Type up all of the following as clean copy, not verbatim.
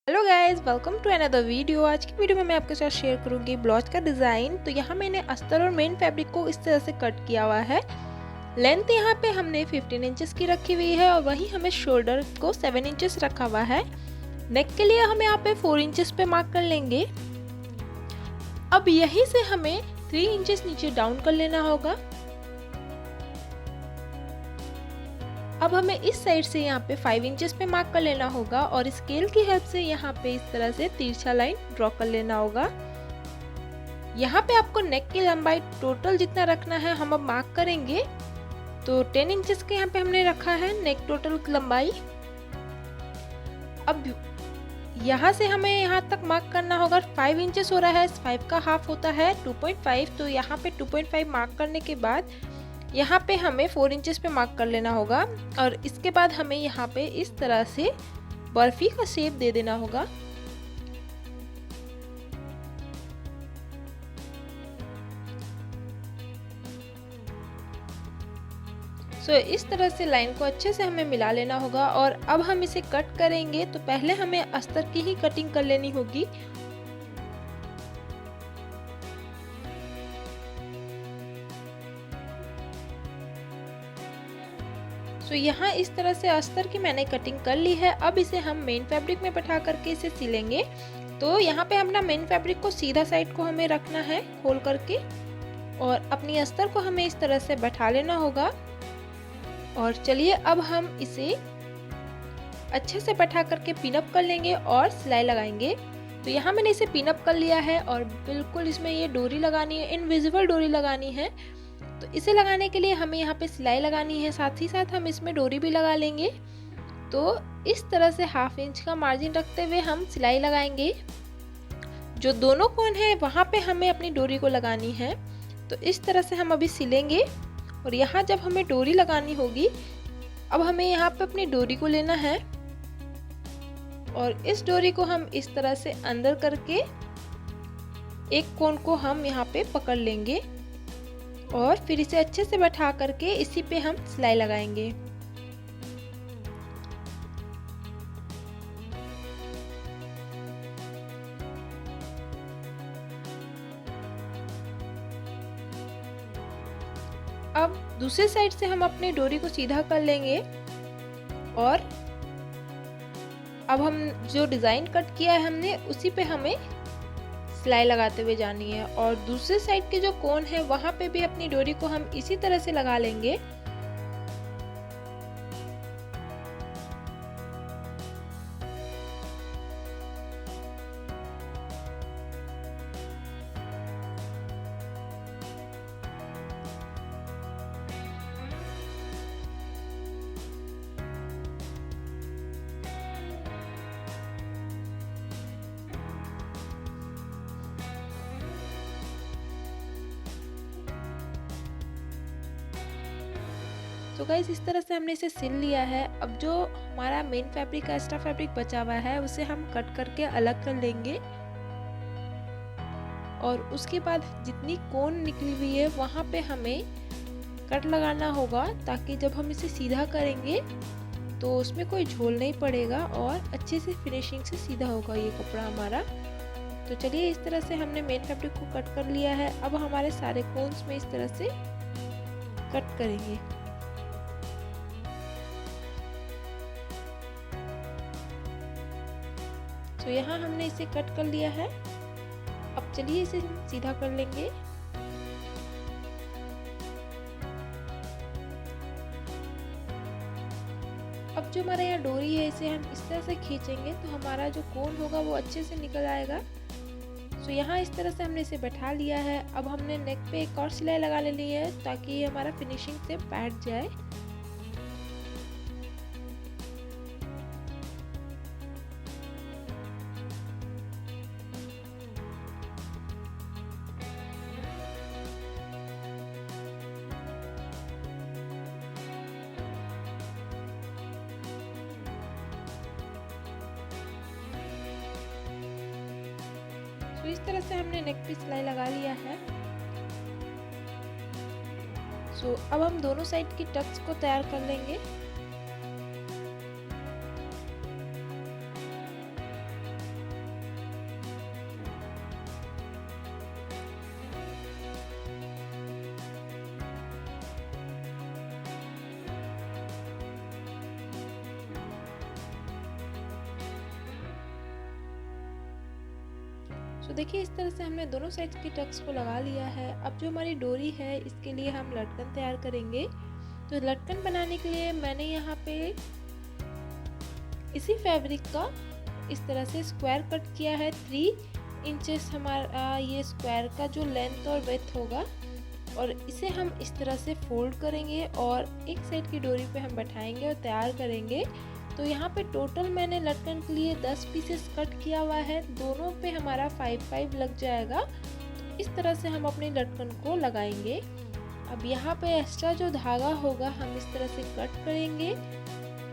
Hello guys, welcome to another video. आज की video में मैं आपके साथ शेयर करूंगी ब्लाउज का डिज़ाइन। तो यहाँ मैंने अस्तर और मेन फैब्रिक को इस तरह से कट किया हुआ है। लेंथ यहाँ पे हमने 15 इंचेस की रखी हुई है और वहीं हमें शोल्डर को 7 इंचेस रखा हुआ है। नेक के लिए हम यहाँ पे 4 इंचेस पे मार्क कर लेंगे। अब यहीं से हमें 3 इंचेस नीचे डाउन कर लेना होगा। अब हमें इस साइड से यहाँ पे 5 इंचेस पे मार्क कर लेना होगा और स्केल की हेल्प से यहाँ पे इस तरह से तिरछा लाइन ड्रॉ कर लेना होगा। यहाँ पे आपको नेक की लंबाई टोटल जितना रखना है हम अब मार्क करेंगे। तो 10 इंचेस के यहाँ पे हमने रखा है नेक टोटल लंबाई। अब यहाँ से हमें यहाँ तक मार्क करना होगा। 5 इंचेस हो रहा है, 5 का हाफ होता है 2.5। तो यहाँ पे 2.5 मार्क करने के बाद यहाँ पे हमें 4 इंचेस पे मार्क कर लेना होगा और इसके बाद हमें यहाँ पे इस तरह से बर्फी का शेप दे देना होगा। इस तरह से लाइन को अच्छे से हमें मिला लेना होगा और अब हम इसे कट करेंगे। तो पहले हमें अस्तर की ही कटिंग कर लेनी होगी। यहाँ इस तरह से अस्तर की मैंने कटिंग कर ली है। अब इसे हम मेन फैब्रिक में बैठा करके इसे सिलेंगे। तो यहाँ पे अपना मेन फैब्रिक को सीधा साइड को हमें रखना है खोल करके और अपनी अस्तर को हमें इस तरह से बैठा लेना होगा। और चलिए अब हम इसे अच्छे से बैठा करके पिनअप कर लेंगे और सिलाई लगाएंगे। तो यहाँ मैंने इसे पिनअप कर लिया है और बिल्कुल इसमें ये डोरी लगानी है, इनविजिबल डोरी लगानी है। तो इसे लगाने के लिए हमें यहाँ पे सिलाई लगानी है, साथ ही साथ हम इसमें डोरी भी लगा लेंगे। तो इस तरह से 1/2 इंच का मार्जिन रखते हुए हम सिलाई लगाएंगे। जो दोनों कोण है वहाँ पे हमें अपनी डोरी को लगानी है। तो इस तरह से हम अभी सिलेंगे और यहाँ जब हमें डोरी लगानी होगी, अब हमें यहाँ पे अपनी डोरी को लेना है और इस डोरी को हम इस तरह से अंदर करके एक कोण को हम यहाँ पे पकड़ लेंगे और फिर इसे अच्छे से बैठा करके इसी पे हम सिलाई लगाएंगे। अब दूसरे साइड से हम अपनी डोरी को सीधा कर लेंगे और अब हम जो डिज़ाइन कट किया है हमने उसी पे हमें सिलाई लगाते हुए जानी है और दूसरे साइड के जो कोण है वहां पे भी अपनी डोरी को हम इसी तरह से लगा लेंगे। तो गाइस इस तरह से हमने इसे सिल लिया है। अब जो हमारा मेन फैब्रिक का एक्स्ट्रा फैब्रिक बचा हुआ है उसे हम कट करके अलग कर लेंगे और उसके बाद जितनी कोण निकली हुई है वहाँ पे हमें कट लगाना होगा ताकि जब हम इसे सीधा करेंगे तो उसमें कोई झोल नहीं पड़ेगा और अच्छे से फिनिशिंग से सीधा होगा ये कपड़ा हमारा। तो चलिए इस तरह से हमने मेन फैब्रिक को कट कर लिया है। अब हमारे सारे कोन्स में इस तरह से कट करेंगे। तो यहाँ हमने इसे कट कर लिया है। अब चलिए इसे सीधा कर लेंगे। अब जो हमारा यहाँ डोरी है इसे हम इस तरह से खींचेंगे तो हमारा जो कोण होगा वो अच्छे से निकल आएगा। तो यहाँ इस तरह से हमने इसे बैठा लिया है। अब हमने नेक पे एक और सिलाई लगा लेनी है ताकि ये हमारा फिनिशिंग से बैठ जाए। तो इस तरह से हमने नेक पे सिलाई लगा लिया है। अब हम दोनों साइड की टक्स को तैयार कर लेंगे। तो देखिए इस तरह से हमने दोनों साइड की टक्स को लगा लिया है। अब जो हमारी डोरी है इसके लिए हम लटकन तैयार करेंगे। तो लटकन बनाने के लिए मैंने यहाँ पे इसी फैब्रिक का इस तरह से स्क्वायर कट किया है। 3 इंचेस हमारा ये स्क्वायर का जो लेंथ और विड्थ होगा, और इसे हम इस तरह से फोल्ड करेंगे और एक साइड की डोरी पे हम बैठाएंगे और तैयार करेंगे। तो यहाँ पे टोटल मैंने लटकन के लिए 10 पीसेस कट किया हुआ है, दोनों पे हमारा 5-5 लग जाएगा। तो इस तरह से हम अपनी लटकन को लगाएंगे। अब यहाँ पे एक्स्ट्रा जो धागा होगा हम इस तरह से कट करेंगे,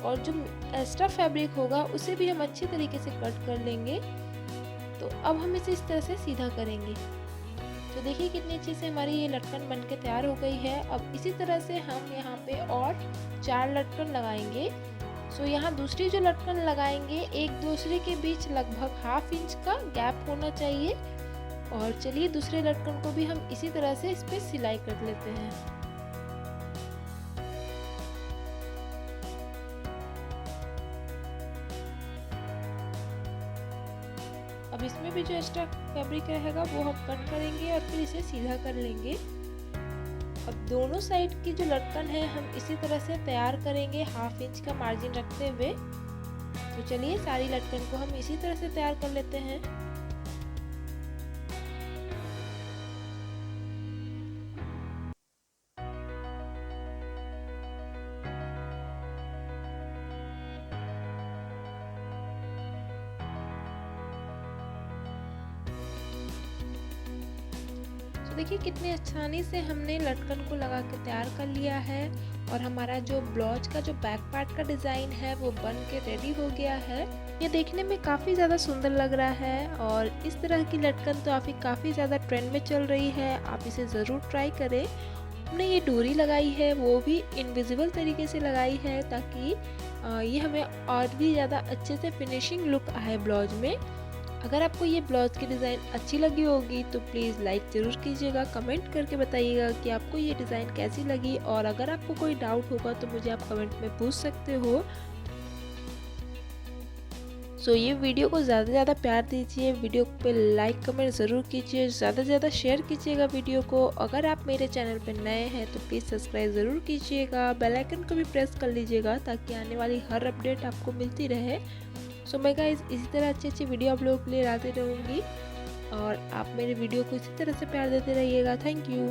और जो एक्स्ट्रा फैब्रिक होगा उसे भी हम अच्छी तरीके से कट कर लेंगे। तो अब हम इसे इस तरह से सीधा करेंगे। तो देखिए कितनी अच्छी से हमारी ये लटकन बनके तैयार हो गई है। अब इसी तरह से हम यहाँ पे और 4 लटकन लगाएंगे। सो यहाँ दूसरी जो लटकन लगाएंगे, एक दूसरे के बीच लगभग 1/2 इंच का गैप होना चाहिए। और चलिए दूसरे लटकन को भी हम इसी तरह से इस पे सिलाई कर लेते हैं। अब इसमें भी जो एक्स्ट्रा फैब्रिक रहेगा वो हम कट करेंगे और फिर इसे सीधा कर लेंगे। अब दोनों साइड की जो लटकन है हम इसी तरह से तैयार करेंगे 1/2 इंच का मार्जिन रखते हुए। तो चलिए सारी लटकन को हम इसी तरह से तैयार कर लेते हैं। तो देखिए कितनी आसानी से हमने लटकन को लगा के तैयार कर लिया है, और हमारा जो ब्लाउज का जो बैक पार्ट का डिज़ाइन है वो बन के रेडी हो गया है। ये देखने में काफ़ी ज़्यादा सुंदर लग रहा है, और इस तरह की लटकन तो अभी काफ़ी ज़्यादा ट्रेंड में चल रही है। आप इसे ज़रूर ट्राई करें। हमने ये डोरी लगाई है वो भी इनविजिबल तरीके से लगाई है, ताकि ये हमें और भी ज़्यादा अच्छे से फिनिशिंग लुक आए ब्लाउज में। अगर आपको ये ब्लाउज की डिज़ाइन अच्छी लगी होगी तो प्लीज़ लाइक ज़रूर कीजिएगा, कमेंट करके बताइएगा कि आपको ये डिज़ाइन कैसी लगी। और अगर आपको कोई डाउट होगा तो मुझे आप कमेंट में पूछ सकते हो। सो ये वीडियो को ज़्यादा से ज़्यादा प्यार दीजिए, वीडियो पे लाइक कमेंट ज़रूर कीजिए, ज़्यादा से ज़्यादा शेयर कीजिएगा वीडियो को। अगर आप मेरे चैनल पर नए हैं तो प्लीज़ सब्सक्राइब ज़रूर कीजिएगा, बेल आइकन को भी प्रेस कर लीजिएगा ताकि आने वाली हर अपडेट आपको मिलती रहे। सो मैं गाइस इसी तरह अच्छी वीडियो आप लोगों के लिए लाते रहूँगी, और आप मेरे वीडियो को इसी तरह से प्यार देते रहिएगा। Thank you.